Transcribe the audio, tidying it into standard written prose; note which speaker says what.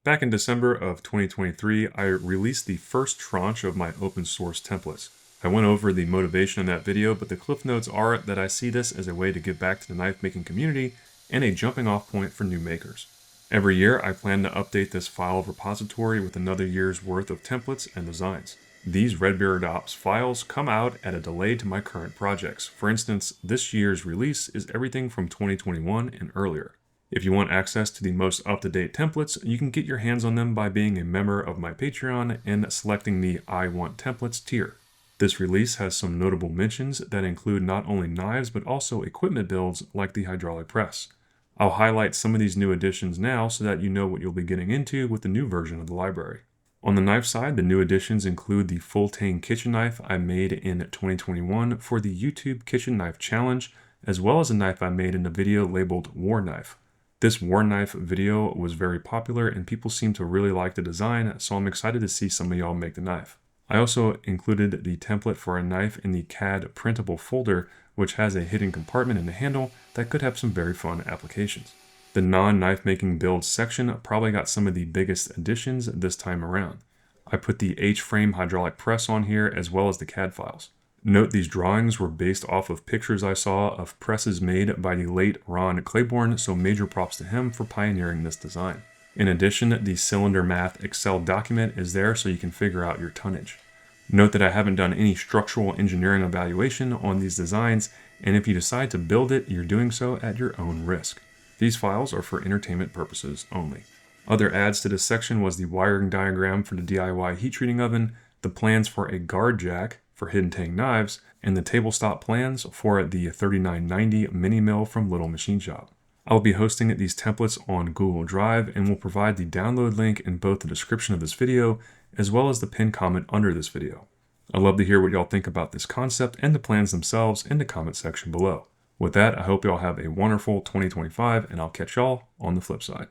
Speaker 1: Back in December of 2023, I released the first tranche of my open source templates. I went over the motivation in that video, but the cliff notes are that I see this as a way to give back to the knife making community and a jumping off point for new makers. Every year, I plan to update this file repository with another year's worth of templates and designs. These Redbeard Ops files come out at a delay to my current projects. For instance, this year's release is everything from 2021 and earlier. If you want access to the most up-to-date templates, you can get your hands on them by being a member of my Patreon and selecting the I Want Templates tier. This release has some notable mentions that include not only knives but also equipment builds like the hydraulic press. I'll highlight some of these new additions now so that you know what you'll be getting into with the new version of the library. On the knife side, the new additions include the full tang kitchen knife I made in 2021 for the YouTube Kitchen Knife Challenge, as well as a knife I made in a video labeled War Knife. This War Knife video was very popular and people seem to really like the design, so I'm excited to see some of y'all make the knife. I also included the template for a knife in the CAD printable folder, which has a hidden compartment in the handle that could have some very fun applications. The non-knife making build section probably got some of the biggest additions this time around. I put the H-frame hydraulic press on here as well as the CAD files. Note these drawings were based off of pictures I saw of presses made by the late Ron Claiborne, so major props to him for pioneering this design. In addition, the Cylinder Math Excel document is there so you can figure out your tonnage. Note that I haven't done any structural engineering evaluation on these designs, and if you decide to build it, you're doing so at your own risk. These files are for entertainment purposes only. Other adds to this section was the wiring diagram for the DIY heat treating oven, the plans for a guard jack for hidden tang knives, and the tabletop plans for the 3990 mini mill from Little Machine Shop. I'll be hosting these templates on Google Drive and will provide the download link in both the description of this video as well as the pinned comment under this video. I'd love to hear what y'all think about this concept and the plans themselves in the comment section below. With that, I hope y'all have a wonderful 2025 and I'll catch y'all on the flip side.